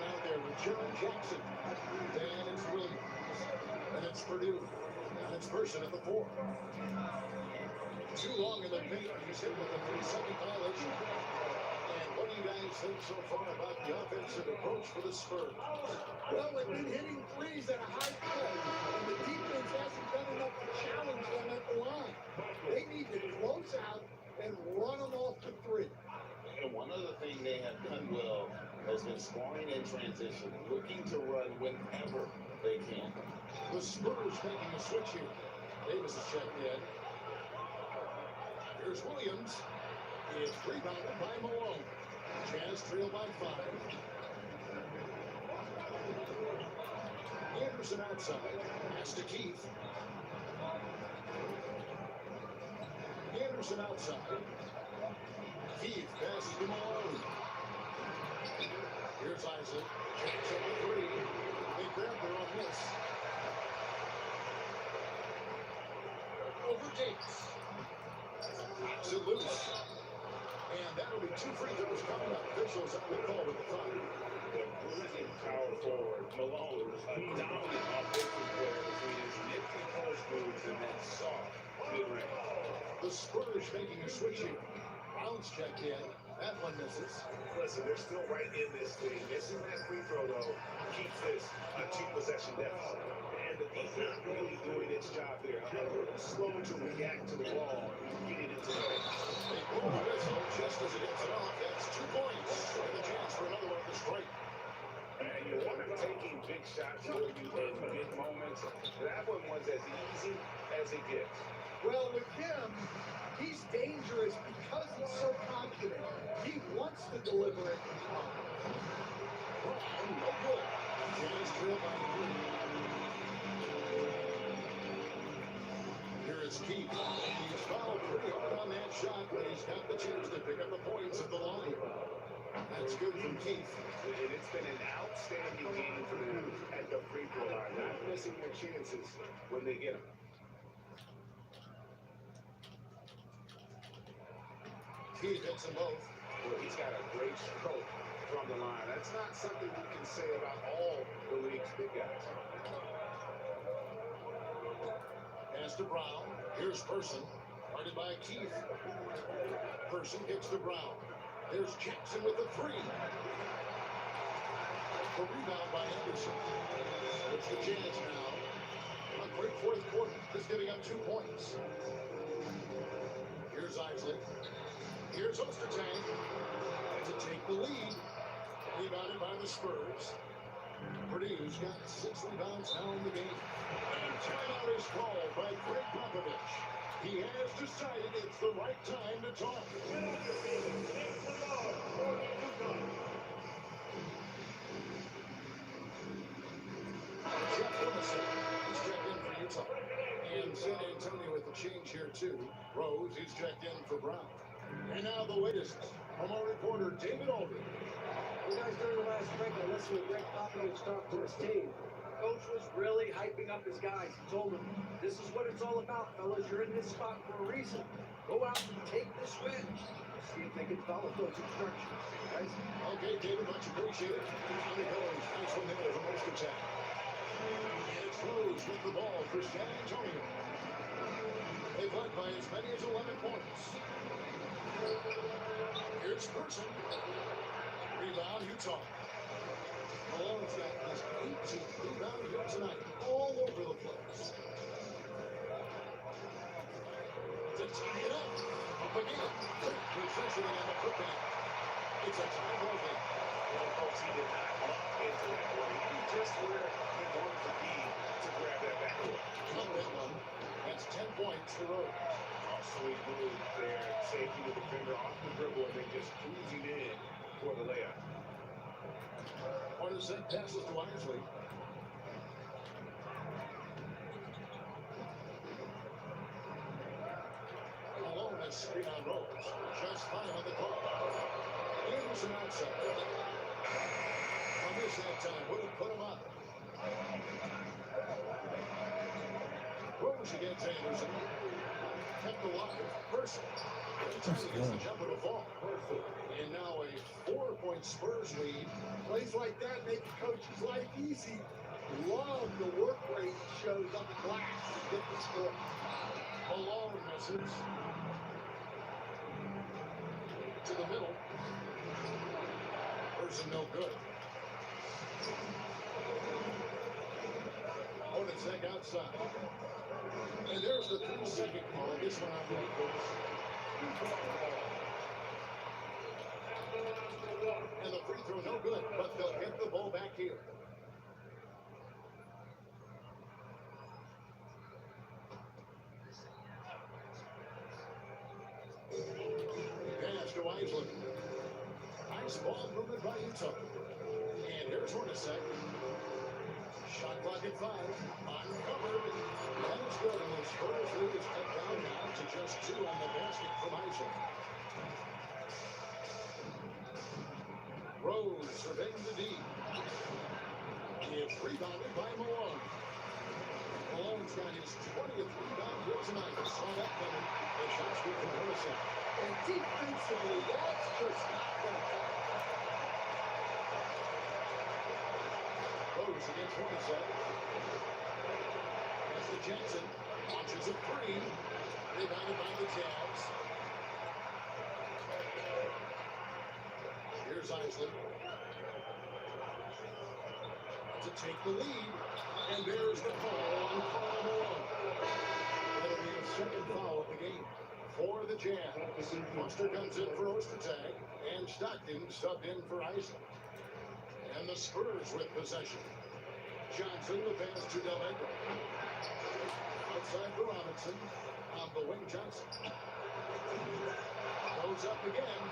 Down out there with Jaron Jackson. Then it's Williams. And it's Purdue. And it's Person at the 4. Too long in the paint. He's hit with a 3-second violation. And what do you guys think so far about the offensive approach for the Spurs? Well, they've been hitting threes at a high clip, and the defense hasn't done enough to challenge them at the line. They need to close out and run them off the 3. And one other thing they have done well has been scoring in transition, looking to run whenever they can. The Spurs making a switch here. Davis is checked in. Here's Williams. It's rebounded by Malone. Jazz trail by 5. Anderson outside. Pass to Keith. Anderson outside. Keith passes to Malone. Here's Isaac. Jackson with 3. They grab their own miss. Over Davis. Knocks it loose. And that'll be 2 free throws coming up. Officials on the call with the foul. The brilliant power forward, Malone, a dominant offensive player between his nifty post moves and that soft mid-range. The Spurs making a switch here. Brown's checked in. That one misses. Listen, they're still right in this thing. Missing that free throw, though, keeps this a 2-possession deficit. And the defense really doing its job there. A little slow to react to the ball, getting into the paint. They blow the whistle just as it gets it off. That's 2 points. And a chance for another one to strike. And you want him taking big shots for you in big moments. That one was as easy as it gets. Well, with him, he's dangerous because he's so confident. He wants to deliver it. Brown, no good. Jazz trail by 3. Here is Keith. He's fouled pretty hard on that shot, but he's got the chance to pick up the points at the line. That's good from Keith. And it's been an outstanding game for them at the free throw line. Not missing their chances when they get them. Keith hits them both. Well, he's got a great stroke from the line. That's not something you can say about all the league's big guys. Pass to Brown. Here's Person. Guarded by Keith. Person gets to Brown. There's Jackson with the 3. The rebound by Anderson. It's the Jazz now. A great 4th quarter. Just giving up 2 points. Here's Isaac. Here's Ostertag to take the lead. Rebounded by the Spurs. Purdue's got 6 rebounds now in the game. And timeout is called by Greg Popovich. He has decided it's the right time to talk. Jeff Wilson is checked in for Utah. And San Antonio with the change here too. Rose is checked in for Brown. And now the latest from our reporter David Aldridge. You guys, during the last break, I listened to Greg Popovich talk to his team. Coach was really hyping up his guys. He told them, this is what it's all about, fellas. You're in this spot for a reason. Go out and take this win. See if they can follow those instructions, guys. Okay, David, much appreciated. Tommy Hillary, nice one there from most attack. And it's Rose with the ball for San Antonio. They've led by as many as 11 points. Here's Person. Rebound, Utah. Malone's got his 18th rebound here tonight, all over the place. To tie it up. Up again. Quick positioning on the putback. It's a tie ball game. Well, folks, he did not walk into that one. He knew just where he wanted to be to grab that backboard. Count that one. That's 10 points for Rose. Oh, sweet move there. Safety with the finger off the dribble and then just cruising in for the layup. Corner set passes to Isley. Malone has screen on Rose. Just 5 on the clock. Anderson outside. against Anderson. Kept alive. Person. Turns against the jumper to fall. And now a 4-point Spurs lead. Plays like that make the coach's life easy. Love the work rate he shows on the glass to get the score. Malone misses. To the middle. Person no good. Odetzek outside. And there's the 3-second call. This one I believe was. And the free throw no good, but they'll get the ball back here. Pass to Isley. Nice ball movement by Utah. And here's Hornacek. Shot clock at 5. Uncovered. That is good. And the Spurs lead is cut down now to just 2 on the basket from Isley. Rose surveying the D. It's rebounded by Malone. Malone's got his 20th rebound here tonight. Saw that coming. The shot's good from Hornacek. And defensively, that's just not going to happen. Rose against Hornacek. As the Jackson launches a 3. Rebounded by the Jazz. Here's Isley. To take the lead. And there's the call on Karl Malone. That'll be a second foul of the game for the Jazz. Monster comes in for Ostertag. And Stockton subbed in for Isley. And the Spurs with possession. Johnson, the pass to Delacro. Outside for Robinson. On the wing, Johnson. Goes up again.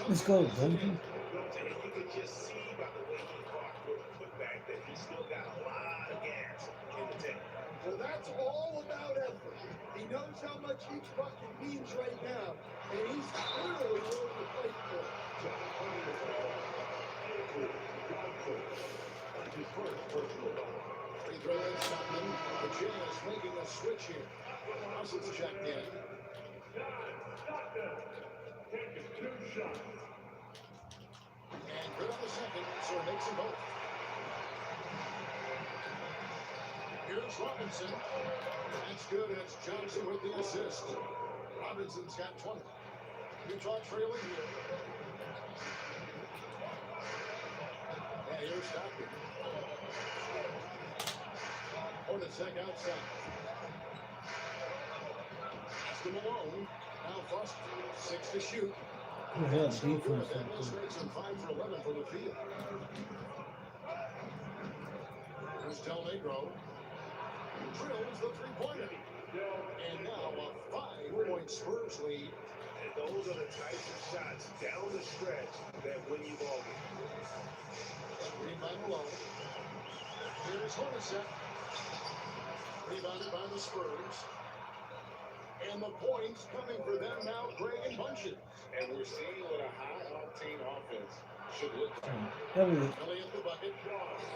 Let's go, Bunky. You could just see by the way he caught the putback that he's still got a lot of gas in the tank. Well, that's all about effort. He knows how much each bucket means right now, and he's clearly willing to play for it. Free throw in Stockton. The Jazz making a switch here. Russell's checked in. Taking 2 shots. And good on the second, so it makes them both. Here's Robinson. That's good, and it's Johnson with the assist. Robinson's got 20. Utah trailing here. And here's Stockton. Odetzek outside. Pass to Malone. Now Foster, 6 to shoot. Good help So good. defense. That just makes him 5 for 11 from the field. Here's Delacro. Drills the 3-pointer. And now a 5-point Spurs lead. And those are the types of shots down the stretch that win you ball games. Screen by Malone. Here's Hornacek. Rebounded by the Spurs. And the points coming for them now, Gray and Bunches. And we're seeing what a high-octane offense should look like. Heavy. Kelly at the bucket.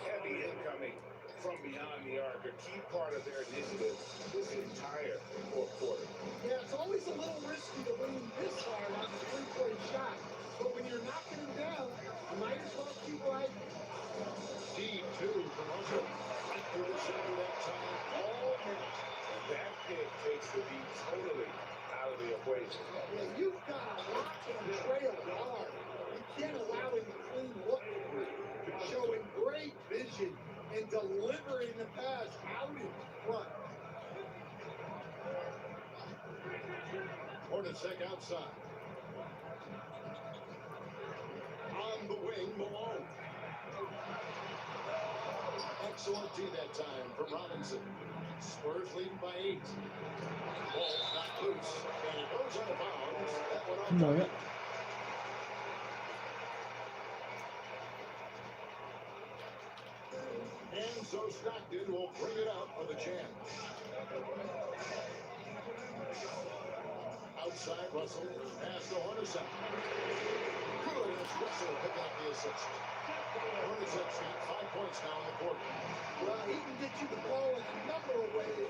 Heavy incoming from beyond the arc, a key part of their initiative this entire fourth quarter. Yeah, it's always a little risky to lean this hard on the 3-point shot, but when you're knocking him down, you might as well keep riding. Deep 2 from Russell. Right through the center that time. All minute. And that pick takes the beat totally out of the equation. Yeah, you've got to lock and trail hard. You can't allow him to clean look through. Showing great vision and delivering the pass out in front. Hornacek outside. On the wing, Malone. Excellent D that time from Robinson. Spurs leading by 8. Ball not loose. And it goes out of bounds. That went off. Come on, yeah. And so Stockton will bring it up for the Jazz. Outside, Russell. Pass to Hornacek. Good, and it's Russell picking up the assist. Hornacek's got 5 points now in the quarter. Well, he can get you the ball in a number of ways.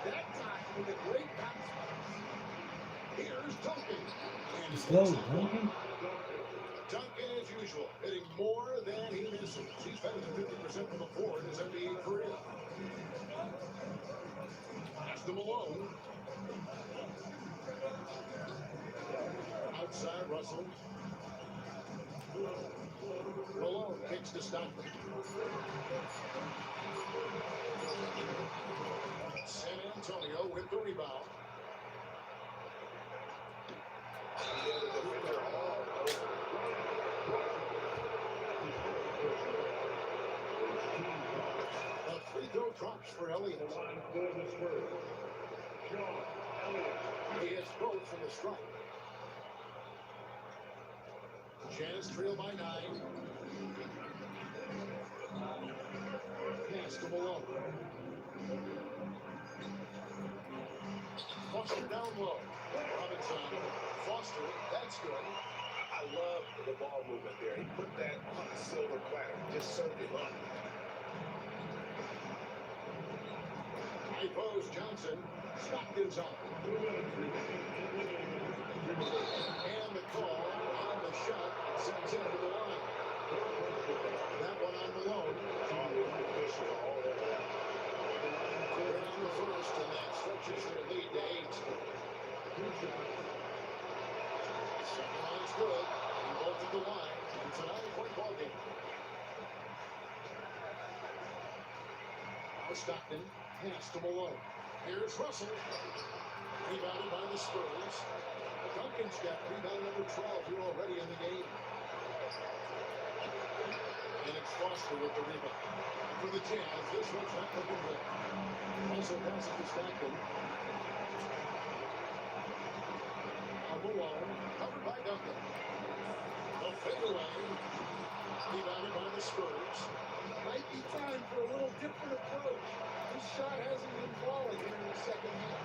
That time with a great bounce pass. Here's Duncan. And Let's he go, makes it. Duncan. Duncan, as usual, hitting more than he misses. He's better than 50% from the floor in his NBA career. Pass to Malone. Outside, Russell. Malone kicks to Stockton. San Antonio with the rebound. The other defender all over. A free throw drops for Elliott. The line for the Spurs. Sean Elliott. He hits both from the strike. Jazz trail by 9. Pass to Malone. Foster down low. Robinson. Foster, that's good. I love the ball movement there. He put that on a silver platter. Just served it up. High post, Johnson. Stockton's on. 2 minutes remaining in the game. And the call on the shot sends him to the line. That one on Malone. Official all over that. They're on the first, and that stretches their lead to 8. Second line's good. And both at the line. It's a 9-point ball game. Now Stockton. Pass to Malone. Here's Russell. Rebounded by the Spurs. Duncan's got rebound number 12 here already in the game. And it's Foster with the rebound. For the Jazz, this one's not looking good. Also passes to Stockton. Malone, covered by Duncan. The fadeaway. Rebounded by the Spurs. Might be time for a little different approach. This shot hasn't been falling here in the second half.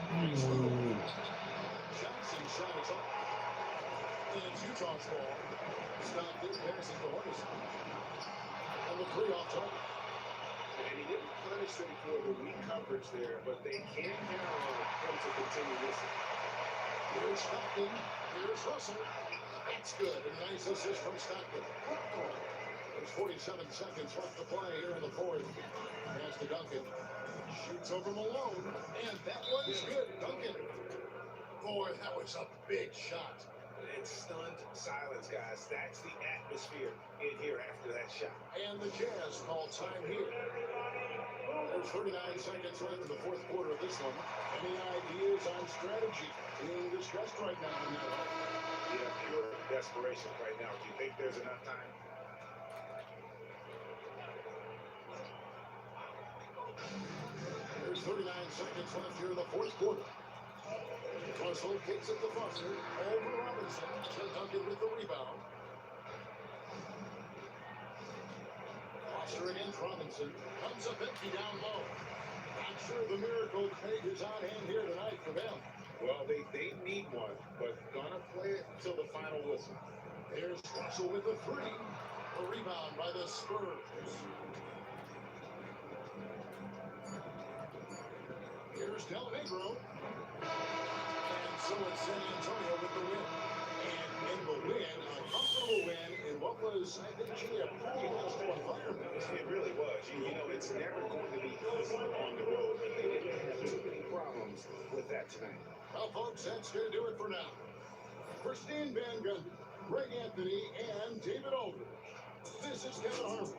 Ooh. Johnson's shot is off. And it's Utah's ball. Stockton passes to Hardison. And the 3 off target. And he didn't punish them for the weak coverage there, but they can count on him to continue this. Here's Stockton. Here's Russell. That's good. A nice assist from Stockton. There's 47 seconds left to play here in the fourth. Pass to Duncan. Shoots over Malone. And that one's good. Duncan. Boy, that was a big shot. It's stunned silence, guys. That's the atmosphere in here after that shot. And the Jazz call time here. There's 39 seconds left in the fourth quarter of this one. Any ideas on strategy being discussed right now in that one? Yeah, pure desperation right now. Do you think there's enough time? There's 39 seconds left here in the fourth quarter. Russell kicks it to Foster. Over Robinson. To Duncan with the rebound. Foster against Robinson. Comes up empty down low. Not sure the miracle Craig is on hand here tonight for them. Well, they need one, but gonna play it until the final whistle. Here's Russell with the 3. A rebound by the Spurs. Here's Del Negro. And so it's San Antonio with the win. And in the win, a comfortable win in what was, I think, a pretty hostile environment. It really was. You know, it's never going to be easy on the road, but they didn't have too many problems with that tonight. Well, folks, that's going to do it for now. For Steen Van Gundy, Greg Anthony, and David Aldridge, this is Kevin Harmon.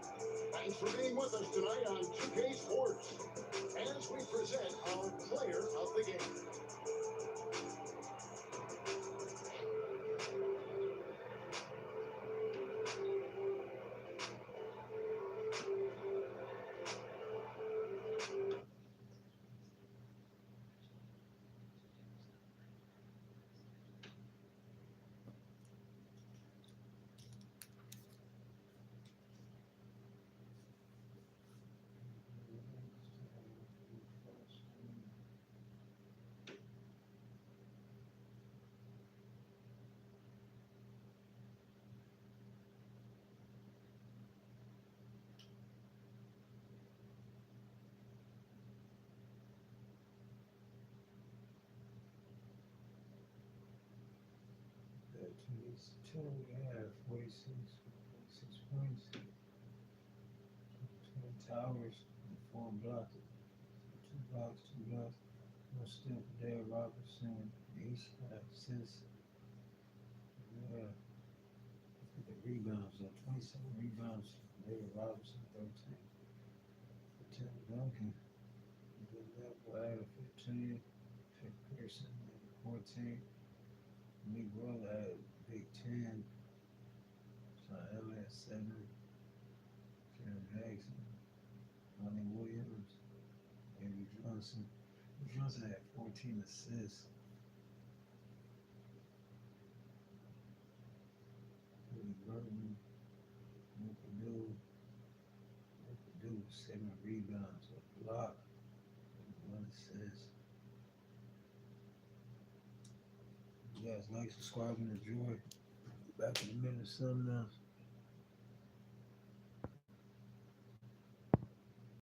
Thanks for being with us tonight on 2K Sports as we present our player of the game. He's 46 points, 20 towers, and 4 blocks. 2 blocks. No steal for Dale Robertson. He's got assists. Yeah. Look at the rebounds though. 27 rebounds for Dale Robertson, 13. For Tim Duncan. Good that boy at 15. Pick Pearson at 14. Nick Roll at Big 10. Sean Elliott at 7. Karen Jackson. Lonnie Williams. Avery Johnson. Johnson had 14 assists. Willie Burton. Purdue. 7 rebounds, a block, 1 assist. You guys like, subscribe, and enjoy. Back in a minute, something else.